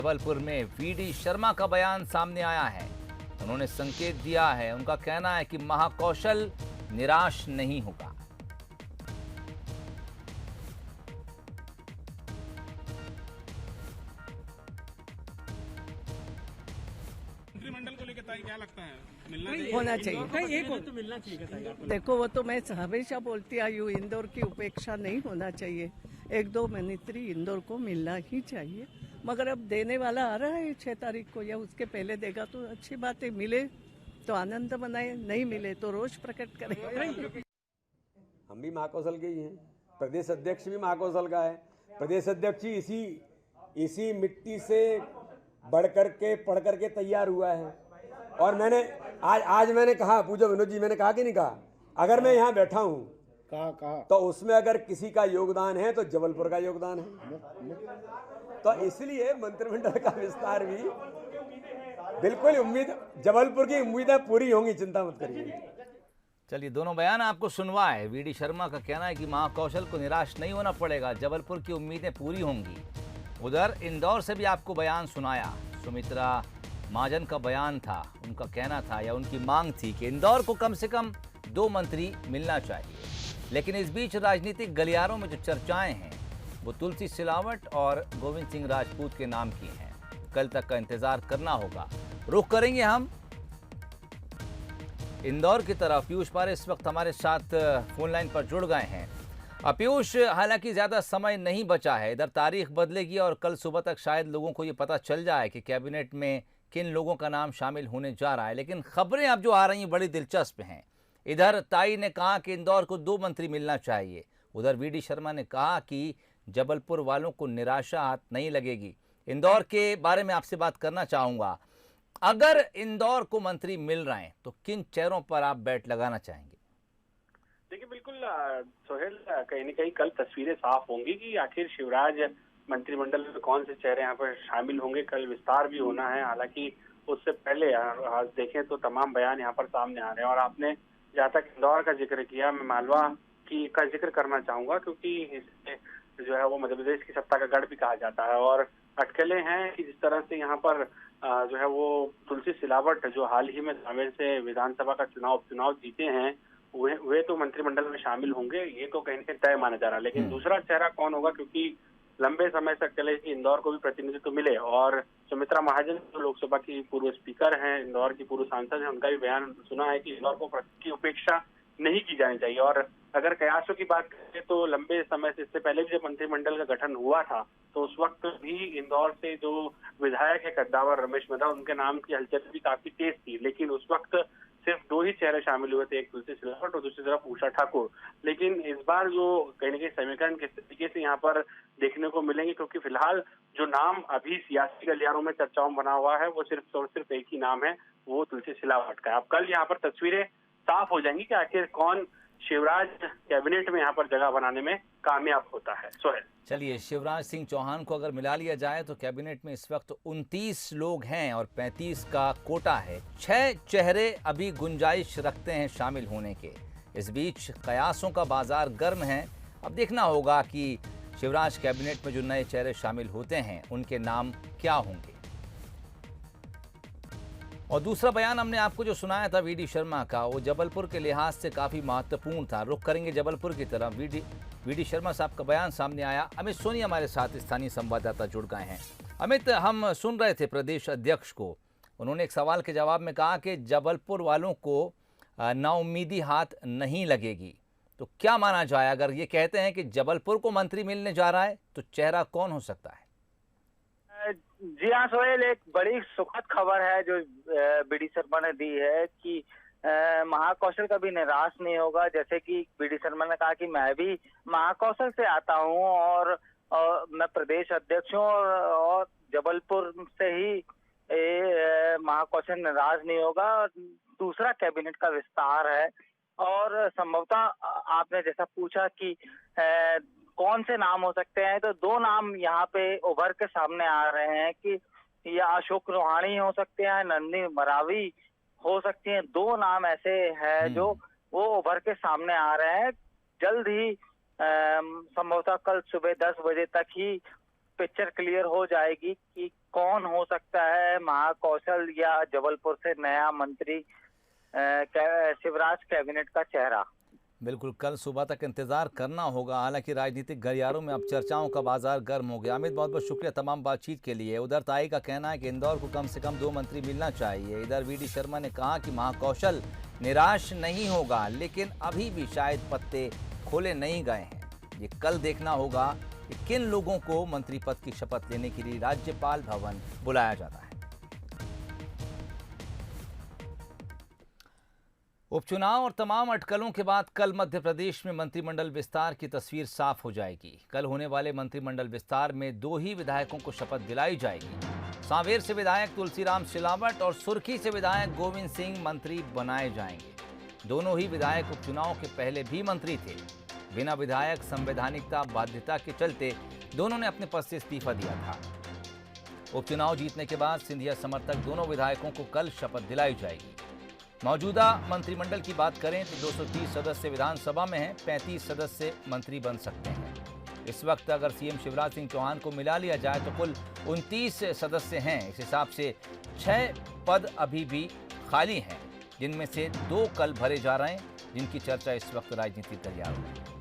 जबलपुर में वीडी शर्मा का बयान सामने आया है। उन्होंने संकेत दिया है, उनका कहना है कि महाकौशल निराश नहीं होगा। मंत्रिमंडल को लेकर क्या लगता है, मिलना चाहिए? होना चाहिए। नहीं, एक तो मिलना चाहिए। देखो, वो तो मैं हमेशा बोलती आई हूँ, इंदौर की उपेक्षा नहीं होना चाहिए। 1-2 मंत्री इंदौर को मिलना ही चाहिए, मगर अब देने वाला आ रहा है 6 तारीख को, या उसके पहले देगा तो अच्छी बात है। मिले तो आनंद मनाए, नहीं मिले तो रोष प्रकट करें। हम भी महाकौशल के ही हैं, प्रदेश अध्यक्ष भी महाकौशल का है। प्रदेश अध्यक्ष ही इसी मिट्टी से बढ़ करके पढ़ करके तैयार हुआ है। और मैंने आज मैंने कहा, पूछो विनोद जी, मैंने कहा कि नहीं कहा, अगर मैं यहाँ बैठा हूँ कहा तो उसमें अगर किसी का योगदान है तो जबलपुर का योगदान है। तो इसलिए मंत्रिमंडल का विस्तार भी बिल्कुल उम्मीद, जबलपुर की उम्मीदें पूरी होंगी, चिंता मत करिए। चलिए, दोनों बयान आपको सुनवाए। वीडी शर्मा का कहना है कि महाकौशल को निराश नहीं होना पड़ेगा, जबलपुर की उम्मीदें पूरी होंगी। उधर इंदौर से भी आपको बयान सुनाया। सुमित्रा महाजन का बयान था, उनका कहना था या उनकी मांग थी कि इंदौर को कम से कम 2 मंत्री मिलना चाहिए। लेकिन इस बीच राजनीतिक गलियारों में जो चर्चाएं हैं वो तुलसी सिलावट और गोविंद सिंह राजपूत के नाम की हैं। कल तक का इंतजार करना होगा। रुख करेंगे हम इंदौर की तरफ। पीयूष पारे इस वक्त हमारे साथ फोन लाइन पर जुड़ गए हैं। पीयूष, हालांकि ज़्यादा समय नहीं बचा है, इधर तारीख बदलेगी और कल सुबह तक शायद लोगों को ये पता चल जाए कि कैबिनेट में किन लोगों का नाम शामिल होने जा रहा है। लेकिन खबरें अब जो आ रही हैं बड़ी दिलचस्प हैं। इधर ताई ने कहा कि इंदौर को 2 मंत्री मिलना चाहिए। उधर वीडी शर्मा ने कहा कि जबलपुर वालों को निराशा हाथ नहीं लगेगी। इंदौर के बारे में आपसे बात करना चाहूँगा। अगर इंदौर को मंत्री मिल रहे हैं तो किन चेहरों पर आप बैट लगाना चाहेंगे? देखिए, बिल्कुल सोहेल, कहीं न कहीं कल तस्वीरें साफ होंगी कि आखिर शिवराज मंत्रिमंडल में कौन से चेहरे यहाँ पर शामिल होंगे। कल विस्तार भी होना है, हालांकि उससे पहले आज देखें तो तमाम बयान यहाँ पर सामने आ रहे हैं। और आपने जहाँ तक इंदौर का जिक्र किया, मैं मालवा का जिक्र करना चाहूंगा, क्योंकि इसे जो है वो मध्य प्रदेश की सत्ता का गढ़ भी कहा जाता है। और अटकलें हैं कि जिस तरह से यहाँ पर जो है वो तुलसी सिलावट, जो हाल ही में झामेर से विधानसभा का चुनाव जीते हैं, वे तो मंत्रिमंडल में शामिल होंगे, ये तो कहीं न कहीं तय माना जा रहा है। लेकिन दूसरा चेहरा कौन होगा, क्योंकि लंबे समय से अटकलें कि इंदौर को भी प्रतिनिधित्व मिले। और सुमित्रा महाजन जो लोकसभा की पूर्व स्पीकर हैं, इंदौर की पूर्व सांसद हैं, उनका भी बयान सुना है कि इंदौर को की उपेक्षा नहीं की जानी चाहिए। और अगर कयासों की बात करें तो लंबे समय से, इससे पहले भी जब मंत्रिमंडल का गठन हुआ था तो उस वक्त भी इंदौर से जो विधायक है कद्दावर रमेश मेधा, उनके नाम की हलचल भी काफी तेज थी। लेकिन उस वक्त सिर्फ 2 ही चेहरे शामिल हुए थे, एक तुलसी सिलावट और दूसरी तरफ उषा ठाकुर। लेकिन इस बार जो कहीं न कहीं समीकरण किस तरीके से यहाँ पर देखने को मिलेंगे, क्योंकि फिलहाल जो नाम अभी सियासी गलियारों में चर्चाओं में बना हुआ है वो सिर्फ और सिर्फ एक ही नाम है, वो तुलसी सिलावट का है। अब कल यहाँ पर तस्वीरें साफ हो जाएंगी कि आखिर कौन शिवराज कैबिनेट में यहाँ पर जगह बनाने में कामयाब होता है। सोहेल, चलिए, शिवराज सिंह चौहान को अगर मिला लिया जाए तो कैबिनेट में इस वक्त 29 लोग हैं और 35 का कोटा है। 6 चेहरे अभी गुंजाइश रखते हैं शामिल होने के। इस बीच कयासों का बाजार गर्म है। अब देखना होगा कि शिवराज कैबिनेट में जो नए चेहरे शामिल होते हैं उनके नाम क्या होंगे। और दूसरा बयान हमने आपको जो सुनाया था वीडी शर्मा का, वो जबलपुर के लिहाज से काफ़ी महत्वपूर्ण था। रुख करेंगे जबलपुर की तरफ। वीडी शर्मा साहब का बयान सामने आया। अमित सोनी हमारे साथ स्थानीय संवाददाता जुड़ गए हैं। अमित, हम सुन रहे थे प्रदेश अध्यक्ष को, उन्होंने एक सवाल के जवाब में कहा कि जबलपुर वालों को नाउम्मीदी हाथ नहीं लगेगी। तो क्या माना जाए, अगर ये कहते हैं कि जबलपुर को मंत्री मिलने जा रहा है तो चेहरा कौन हो सकता है? जी हाँ सोहेल, एक बड़ी सुखद खबर है जो वीडी शर्मा ने दी है कि महाकौशल कभी निराश नहीं होगा। जैसे कि वीडी शर्मा ने कहा कि मैं भी महाकौशल से आता हूँ और मैं प्रदेश अध्यक्ष हूँ और जबलपुर से ही महाकौशल निराश नहीं होगा। दूसरा कैबिनेट का विस्तार है और संभवतः आपने जैसा पूछा कि कौन से नाम हो सकते हैं, तो 2 नाम यहाँ पे उभर के सामने आ रहे हैं कि या अशोक रोहाणी हो सकते हैं, नंदिनी मरावी हो सकती हैं। 2 नाम ऐसे हैं जो वो उभर के सामने आ रहे हैं। जल्द ही संभवतः कल सुबह 10 बजे तक ही पिक्चर क्लियर हो जाएगी कि कौन हो सकता है महाकौशल या जबलपुर से नया मंत्री शिवराज कैबिनेट का चेहरा? बिल्कुल, कल सुबह तक इंतजार करना होगा। हालांकि राजनीतिक गलियारों में अब चर्चाओं का बाजार गर्म हो गया। अमित, बहुत बहुत शुक्रिया तमाम बातचीत के लिए। उधर ताई का कहना है कि इंदौर को कम से कम 2 मंत्री मिलना चाहिए। इधर वीडी शर्मा ने कहा कि महाकौशल निराश नहीं होगा, लेकिन अभी भी शायद पत्ते खोले नहीं गए हैं। ये कल देखना होगा कि किन लोगों को मंत्री पद की शपथ लेने के लिए राज्यपाल भवन बुलाया जाता है। उपचुनाव और तमाम अटकलों के बाद कल मध्य प्रदेश में मंत्रिमंडल विस्तार की तस्वीर साफ हो जाएगी। कल होने वाले मंत्रिमंडल विस्तार में 2 ही विधायकों को शपथ दिलाई जाएगी। सांवेर से विधायक तुलसीराम सिलावट और सुर्खी से विधायक गोविंद सिंह मंत्री बनाए जाएंगे। दोनों ही विधायक उपचुनाव के पहले भी मंत्री थे। बिना विधायक संवैधानिकता बाध्यता के चलते दोनों ने अपने पद से इस्तीफा दिया था। उपचुनाव जीतने के बाद सिंधिया समर्थक दोनों विधायकों को कल शपथ दिलाई जाएगी। मौजूदा मंत्रिमंडल की बात करें तो 230 सदस्य विधानसभा में हैं, 35 सदस्य मंत्री बन सकते हैं। इस वक्त अगर सीएम शिवराज सिंह चौहान को मिला लिया जाए तो कुल 29 सदस्य हैं। इस हिसाब से 6 पद अभी भी खाली हैं, जिनमें से 2 कल भरे जा रहे हैं, जिनकी चर्चा इस वक्त राजनीतिक गलियारों में है।